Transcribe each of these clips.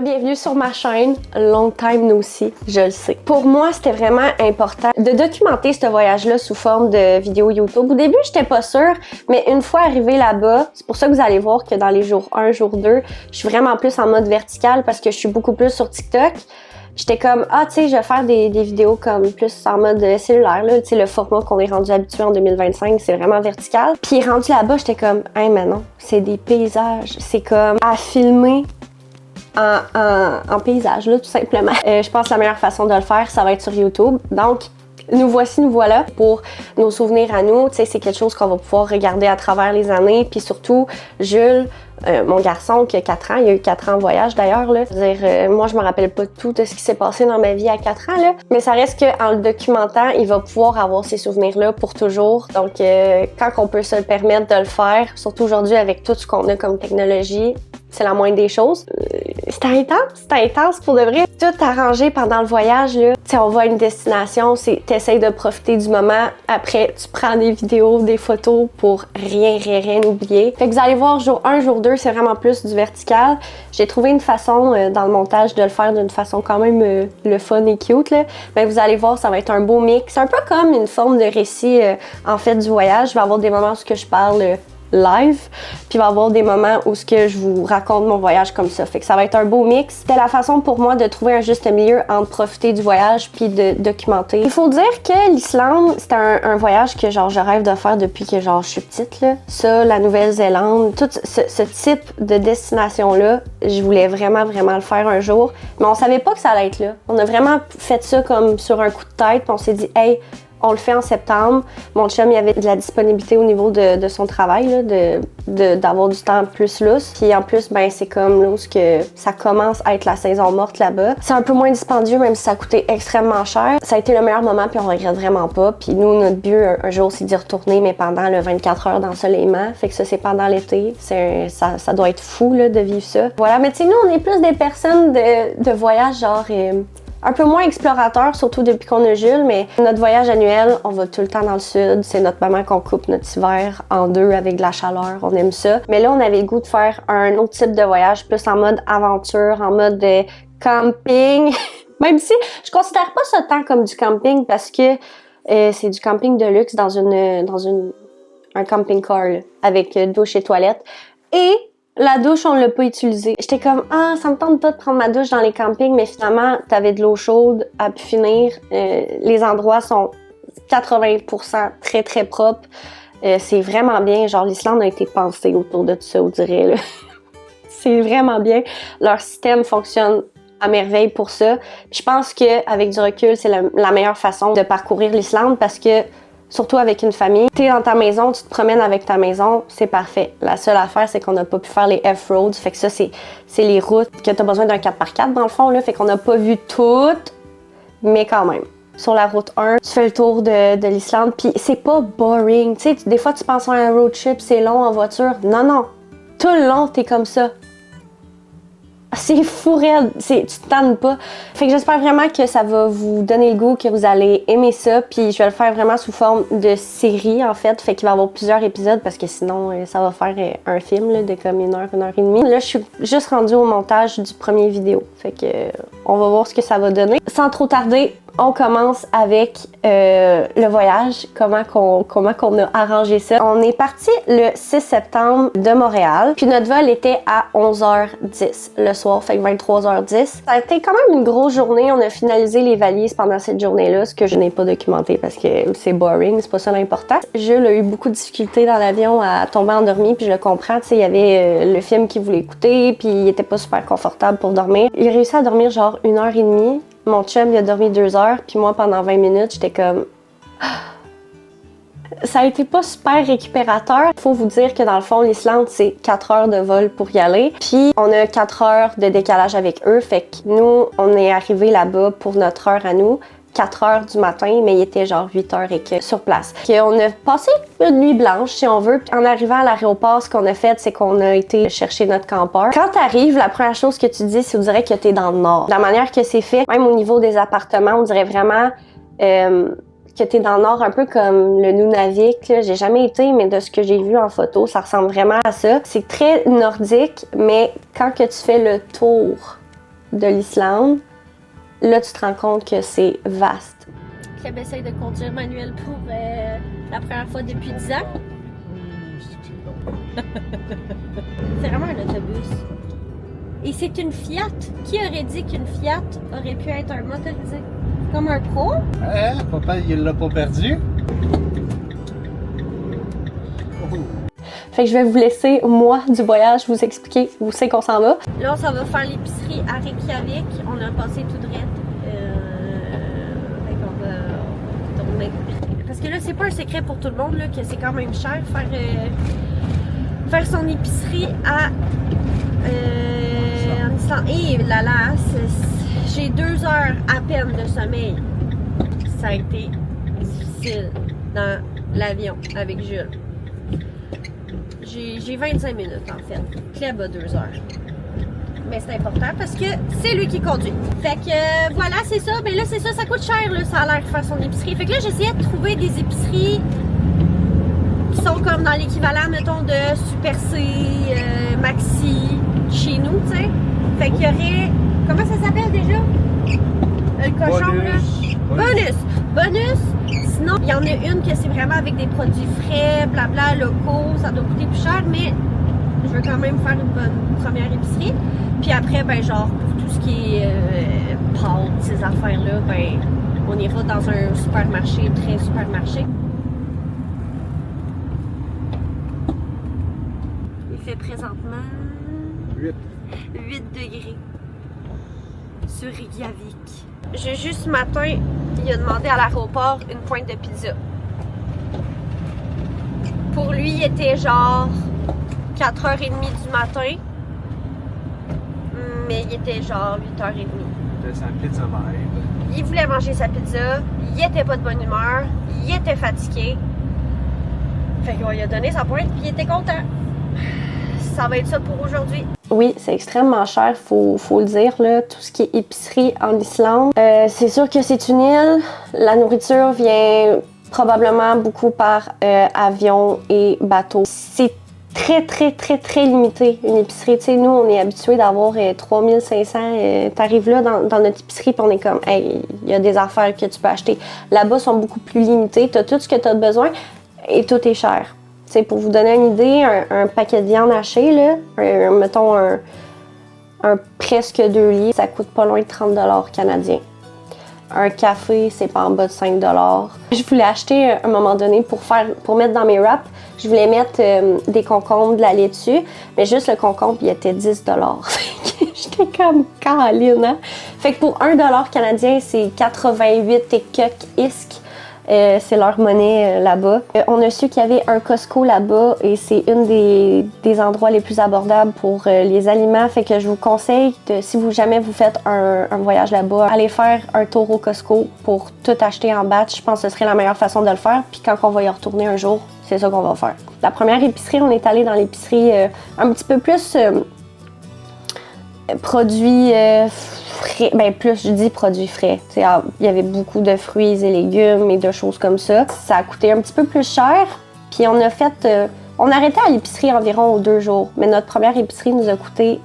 bienvenue sur ma chaîne. Long time no see, je le sais. Pour moi, c'était vraiment important de documenter ce voyage-là sous forme de vidéo YouTube. Au début, j'étais pas sûre, mais une fois arrivée là-bas, c'est pour ça que vous allez voir que dans les jours 1, jour 2, je suis vraiment plus en mode vertical parce que je suis beaucoup plus sur TikTok. J'étais comme, tu sais, je vais faire des vidéos comme plus en mode cellulaire, là. Tu sais, le format qu'on est rendu habitué en 2025, c'est vraiment vertical. Puis rendu là-bas, j'étais comme, hey, mais non, c'est des paysages. C'est comme à filmer en paysage, là, tout simplement. Je pense que la meilleure façon de le faire, ça va être sur YouTube. Donc, nous voilà pour nos souvenirs à nous. Tu sais, c'est quelque chose qu'on va pouvoir regarder à travers les années. Puis surtout, Jules, mon garçon qui a 4 ans, il a eu 4 ans en voyage d'ailleurs, là. C'est-à-dire, moi, je me rappelle pas tout de ce qui s'est passé dans ma vie à 4 ans, là. Mais ça reste qu'en le documentant, il va pouvoir avoir ces souvenirs-là pour toujours. Donc, quand on peut se le permettre de le faire, surtout aujourd'hui avec tout ce qu'on a comme technologie, c'est la moindre des choses. C'était intense pour de vrai. Tout arrangé pendant le voyage, là. Tu sais, on va à une destination, t'essayes de profiter du moment. Après, tu prends des vidéos, des photos pour rien oublier. Fait que vous allez voir, jour 1, jour 2, c'est vraiment plus du vertical. J'ai trouvé une façon dans le montage de le faire d'une façon quand même le fun et cute, là. Mais vous allez voir, ça va être un beau mix. C'est un peu comme une forme de récit, en fait, du voyage. Il va y avoir des moments où je parle live, puis il va y avoir des moments où je vous raconte mon voyage comme ça. Fait que ça va être un beau mix. C'était la façon pour moi de trouver un juste milieu entre profiter du voyage puis de documenter. Il faut dire que l'Islande, c'est un voyage que genre je rêve de faire depuis que genre je suis petite, là. Ça, la Nouvelle-Zélande, tout ce type de destination-là, je voulais vraiment le faire un jour, mais on savait pas que ça allait être là. On a vraiment fait ça comme sur un coup de tête, puis on s'est dit, hey, on le fait en septembre. Mon chum, il avait de la disponibilité au niveau de son travail, là, d'avoir du temps plus lousse. Puis en plus, ben c'est comme là où ça commence à être la saison morte là-bas. C'est un peu moins dispendieux, même si ça a coûté extrêmement cher. Ça a été le meilleur moment, puis on regrette vraiment pas. Puis nous, notre but un jour, c'est d'y retourner, mais pendant le 24 heures d'ensoleillement. Fait que ça, c'est pendant l'été. Ça doit être fou, là, de vivre ça. Voilà, mais tu sais, nous, on est plus des personnes de voyage, genre un peu moins explorateur, surtout depuis qu'on a Jules, mais notre voyage annuel, on va tout le temps dans le sud. C'est notre moment qu'on coupe notre hiver en deux avec de la chaleur. On aime ça. Mais là, on avait le goût de faire un autre type de voyage, plus en mode aventure, en mode camping. Même si je considère pas ça tant comme du camping parce que c'est du camping de luxe dans un camping-car là, avec douche et toilette. Et la douche, on l'a pas utilisée. J'étais comme, ça me tente pas de prendre ma douche dans les campings, mais finalement, t'avais de l'eau chaude à pu finir. Les endroits sont 80% très propres. C'est vraiment bien. Genre, l'Islande a été pensée autour de tout ça, on dirait, là. C'est vraiment bien. Leur système fonctionne à merveille pour ça. Puis je pense qu'avec du recul, c'est la meilleure façon de parcourir l'Islande parce que surtout avec une famille. T'es dans ta maison, tu te promènes avec ta maison, c'est parfait. La seule affaire, c'est qu'on n'a pas pu faire les F-roads. Fait que ça, c'est les routes que t'as besoin d'un 4x4 dans le fond, là. Fait qu'on n'a pas vu toutes, mais quand même. Sur la route 1, tu fais le tour de l'Islande, puis c'est pas boring. Tu sais, des fois, tu penses à un road trip, c'est long en voiture. Non. Tout le long, t'es comme ça. C'est fou raide, tu te tannes pas. Fait que j'espère vraiment que ça va vous donner le goût, que vous allez aimer ça. Puis je vais le faire vraiment sous forme de série, en fait. Fait qu'il va y avoir plusieurs épisodes parce que sinon, ça va faire un film là, de comme 1 heure et demie. Là, je suis juste rendue au montage du premier vidéo. Fait que on va voir ce que ça va donner. Sans trop tarder, on commence avec le voyage, comment qu'on a arrangé ça. On est parti le 6 septembre de Montréal, puis notre vol était à 11h10 le soir, fait que 23h10. Ça a été quand même une grosse journée. On a finalisé les valises pendant cette journée-là, ce que je n'ai pas documenté parce que c'est boring, c'est pas ça l'important. Jules a eu beaucoup de difficultés dans l'avion à tomber endormi, puis je le comprends, tu sais, il y avait le film qu'il voulait écouter, puis il était pas super confortable pour dormir. Il a réussi à dormir genre 1h30. Mon chum, il a dormi 2 heures, puis moi, pendant 20 minutes, j'étais comme... Ça a été pas super récupérateur. Faut vous dire que dans le fond, l'Islande, c'est 4 heures de vol pour y aller. Puis on a 4 heures de décalage avec eux, fait que nous, on est arrivés là-bas pour notre heure à nous. 4 heures du matin, mais il était genre 8 heures et que sur place. On a passé une nuit blanche, si on veut. Puis en arrivant à l'aéroport, ce qu'on a fait, c'est qu'on a été chercher notre campeur. Quand t'arrives, la première chose que tu dis, c'est on dirait que t'es dans le nord. La manière que c'est fait, même au niveau des appartements, on dirait vraiment que t'es dans le nord, un peu comme le Nunavik. Là. J'ai jamais été, mais de ce que j'ai vu en photo, ça ressemble vraiment à ça. C'est très nordique, mais quand que tu fais le tour de l'Islande, là, tu te rends compte que c'est vaste. Cleb essaye de conduire manuel pour la première fois depuis 10 ans. C'est vraiment un autobus. Et c'est une Fiat. Qui aurait dit qu'une Fiat aurait pu être un motorisé? Comme un pro? Papa, il l'a pas perdu. Fait que je vais vous laisser, moi, du voyage, vous expliquer où c'est qu'on s'en va. Là, on s'en va faire l'épicerie à Reykjavik. On a passé tout de suite. Fait qu'on va tourner. Parce que là, c'est pas un secret pour tout le monde là, que c'est quand même cher faire son épicerie en Islande. Et là, j'ai 2 heures à peine de sommeil. Ça a été difficile dans l'avion avec Jules. J'ai 25 minutes en fait. Cleb a 2 heures. Mais c'est important parce que c'est lui qui conduit. Fait que voilà, c'est ça. Mais là, c'est ça, ça coûte cher, là, ça a l'air de faire son épicerie. Fait que là, j'essayais de trouver des épiceries qui sont comme dans l'équivalent, mettons, de Super C, Maxi, chez nous, tu sais. Fait qu'il y aurait. Comment ça s'appelle déjà? Le cochon, là? Bonus! Sinon, il y en a une que c'est vraiment avec des produits frais, blabla, locaux, ça doit coûter plus cher, mais je veux quand même faire une bonne première épicerie. Puis après, ben genre, pour tout ce qui est pâtes, ces affaires-là, ben on ira dans un supermarché, très supermarché. Il fait présentement 8 degrés sur Reykjavik. Juste ce matin, il a demandé à l'aéroport une pointe de pizza. Pour lui, il était genre 4h30 du matin, mais il était genre 8h30. C'était sa pizza vibe. Il voulait manger sa pizza, il était pas de bonne humeur, il était fatigué. Fait qu'on lui a donné sa pointe puis il était content. Ça va être ça pour aujourd'hui. Oui, c'est extrêmement cher, faut le dire, là, tout ce qui est épicerie en Islande. C'est sûr que c'est une île. La nourriture vient probablement beaucoup par avion et bateau. C'est très limité, une épicerie. Tu sais, nous, on est habitués d'avoir 3500. T'arrives là dans notre épicerie puis on est comme, hey, il y a des affaires que tu peux acheter. Là-bas, sont beaucoup plus limitées. T'as tout ce que t'as besoin et tout est cher. T'sais, pour vous donner une idée, un paquet de viande hachée, là, mettons un presque 2 livres, ça coûte pas loin de 30 $ canadiens. Un café, c'est pas en bas de 5 $. Je voulais acheter à un moment donné pour mettre dans mes wraps, je voulais mettre des concombres, de la laitue, mais juste le concombre, il était 10 $. J'étais comme caline, hein? Fait que pour 1 $ canadien, c'est 88 et quelques isques. C'est leur monnaie là-bas. On a su qu'il y avait un Costco là-bas et c'est une des endroits les plus abordables pour les aliments. Fait que je vous conseille, si jamais vous faites un voyage là-bas, allez faire un tour au Costco pour tout acheter en batch. Je pense que ce serait la meilleure façon de le faire. Puis quand on va y retourner un jour, c'est ça qu'on va faire. La première épicerie, on est allé dans l'épicerie un petit peu plus produits frais, ben plus je dis produits frais. Il y avait beaucoup de fruits et légumes et de choses comme ça. Ça a coûté un petit peu plus cher. Puis on a fait, on arrêtait à l'épicerie environ 2 jours. Mais notre première épicerie nous a coûté,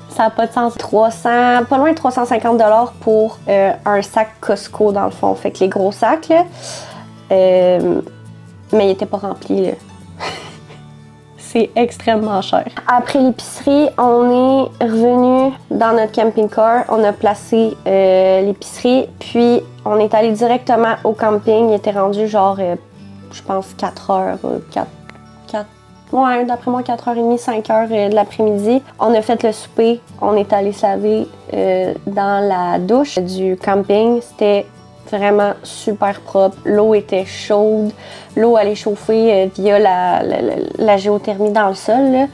ça n'a pas de sens, pas loin de 350 $ pour un sac Costco dans le fond. Fait que les gros sacs là, mais il n'était pas rempli là. C'est extrêmement cher. Après l'épicerie, on est revenu dans notre camping-car. On a placé l'épicerie, puis on est allé directement au camping. Il était rendu genre, je pense, 4 heures. Ouais, d'après moi, 4h30, 5h de l'après-midi. On a fait le souper. On est allé se laver dans la douche du camping. C'était vraiment super propre. L'eau était chaude. L'eau allait chauffer via la géothermie dans le sol. Là.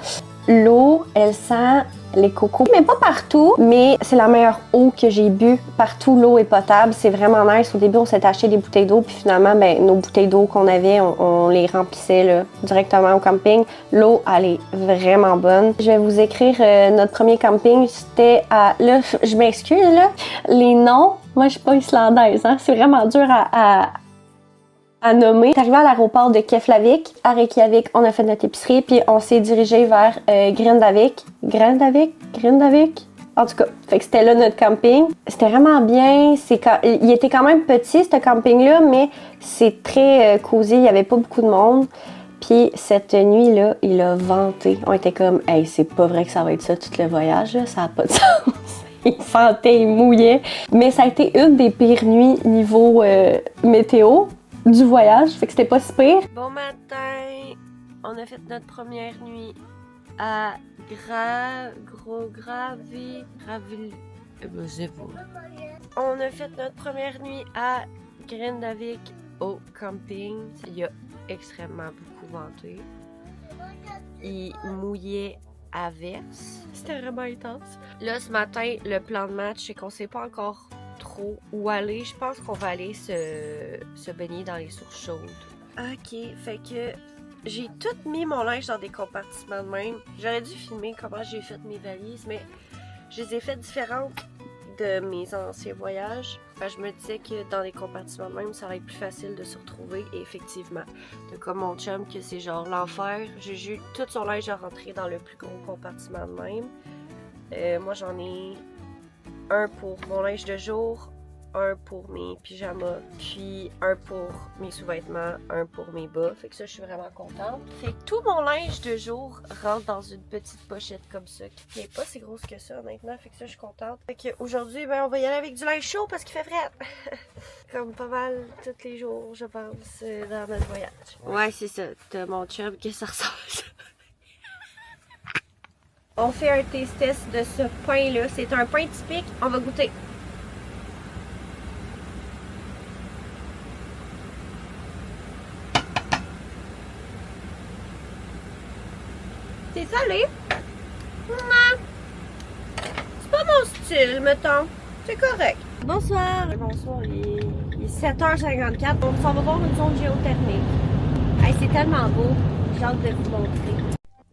L'eau, elle sent les cocos, mais pas partout. Mais c'est la meilleure eau que j'ai bu. Partout, l'eau est potable. C'est vraiment nice. Au début, on s'est acheté des bouteilles d'eau. Puis finalement, ben, nos bouteilles d'eau qu'on avait, on les remplissait là, directement au camping. L'eau, elle est vraiment bonne. Je vais vous écrire notre premier camping. C'était à... Là, je m'excuse, là. Les noms, moi, je suis pas islandaise. Hein? C'est vraiment dur à nommer. On est arrivé à l'aéroport de Keflavik. À Reykjavik, on a fait notre épicerie, puis on s'est dirigé vers Grindavik. Grindavik? En tout cas, fait que c'était là notre camping. C'était vraiment bien. Il était quand même petit, ce camping-là, mais c'est très cosy. Il n'y avait pas beaucoup de monde. Puis cette nuit-là, il a venté. On était comme, hey, c'est pas vrai que ça va être ça tout le voyage, là. Ça n'a pas de sens. Il ventait, il mouillait. Mais ça a été une des pires nuits niveau météo du voyage. Fait que c'était pas si pire. Bon matin. On a fait notre première nuit à On a fait notre première nuit à Grindavik au camping. Il a extrêmement beaucoup venté. Il mouillait à verse. C'était vraiment intense. Là, ce matin, le plan de match, c'est qu'on sait pas encore trop où aller. Je pense qu'on va aller se baigner dans les sources chaudes. Ok, fait que j'ai tout mis mon linge dans des compartiments de même. J'aurais dû filmer comment j'ai fait mes valises, mais je les ai faites différentes de mes anciens voyages. Je me disais que dans les compartiments de même, ça aurait été plus facile de se retrouver. Et effectivement, de comme mon chum, que c'est genre l'enfer. J'ai eu tout son linge à rentrer dans le plus gros compartiment de même. Moi, j'en ai un pour mon linge de jour, un pour mes pyjamas, puis un pour mes sous-vêtements, un pour mes bas. Fait que ça, je suis vraiment contente. Fait que tout mon linge de jour rentre dans une petite pochette comme ça, qui est pas si grosse que ça, honnêtement. Fait que ça, je suis contente. Fait que aujourd'hui, ben, on va y aller avec du linge chaud parce qu'il fait frais. Comme pas mal tous les jours, je pense, dans notre voyage. Ouais, c'est ça. T'as mon chum, qu'est-ce que ça ressemble? On fait un taste test de ce pain-là. C'est un pain typique. On va goûter. C'est salé. C'est pas mon style, mettons. C'est correct. Bonsoir. Bonsoir, il est 7h54. On s'en va voir une zone géothermique. Hey, c'est tellement beau. J'ai hâte de vous montrer.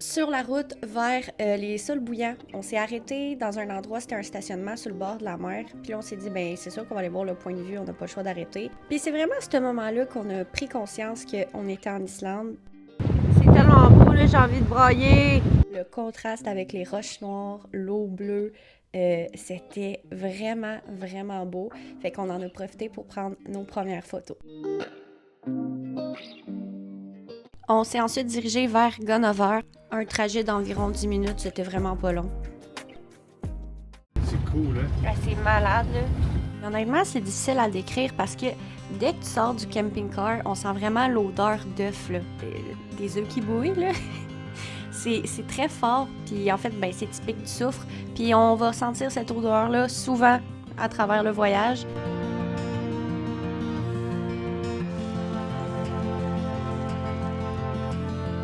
Sur la route vers les sols bouillants, on s'est arrêté dans un endroit, c'était un stationnement sur le bord de la mer. Puis là, on s'est dit, ben c'est sûr qu'on va aller voir le point de vue, on n'a pas le choix d'arrêter. Puis c'est vraiment à ce moment-là qu'on a pris conscience qu'on était en Islande. C'est tellement beau, là, j'ai envie de brailler! Le contraste avec les roches noires, l'eau bleue, c'était vraiment, vraiment beau. Fait qu'on en a profité pour prendre nos premières photos. On s'est ensuite dirigé vers Gunnover. Un trajet d'environ 10 minutes, c'était vraiment pas long. C'est cool, hein? C'est malade, là. Honnêtement, c'est difficile à décrire parce que dès que tu sors du camping-car, on sent vraiment l'odeur d'œufs, là. Des œufs qui bouillent, là. C'est très fort, puis en fait, ben, c'est typique du soufre. Puis on va sentir cette odeur-là souvent à travers le voyage.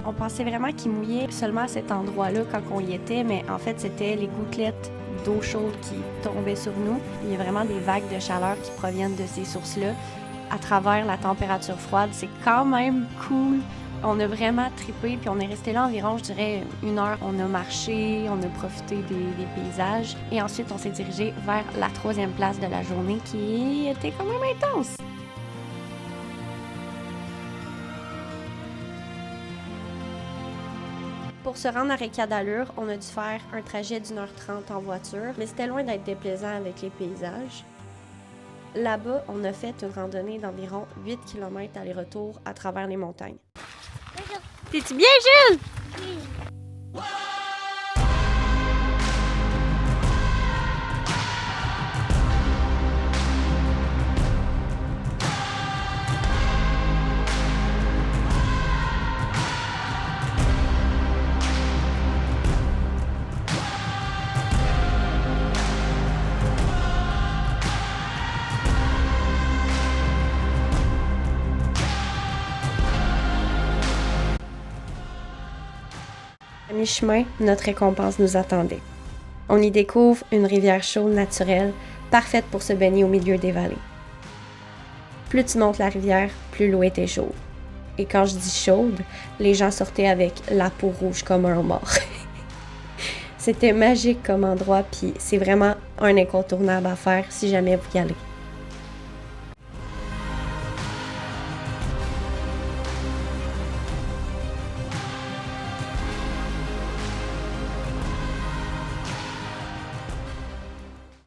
On pensait vraiment qu'il mouillait seulement à cet endroit-là quand on y était, mais en fait, c'était les gouttelettes d'eau chaude qui tombaient sur nous. Il y a vraiment des vagues de chaleur qui proviennent de ces sources-là à travers la température froide. C'est quand même cool. On a vraiment trippé, puis on est resté là environ, je dirais, 1 heure. On a marché, on a profité des paysages, et ensuite, on s'est dirigé vers la 3e place de la journée qui était quand même intense. Pour se rendre à Reykjadalur, on a dû faire un trajet d'1h30 en voiture, mais c'était loin d'être déplaisant avec les paysages. Là-bas, on a fait une randonnée d'environ 8 km aller-retour à travers les montagnes. T'es-tu bien, Gilles? Oui. À mi-chemin, notre récompense nous attendait. On y découvre une rivière chaude naturelle, parfaite pour se baigner au milieu des vallées. Plus tu montes la rivière, plus l'eau était chaude. Et quand je dis chaude, les gens sortaient avec la peau rouge comme un mort. C'était magique comme endroit, puis c'est vraiment un incontournable à faire si jamais vous y allez.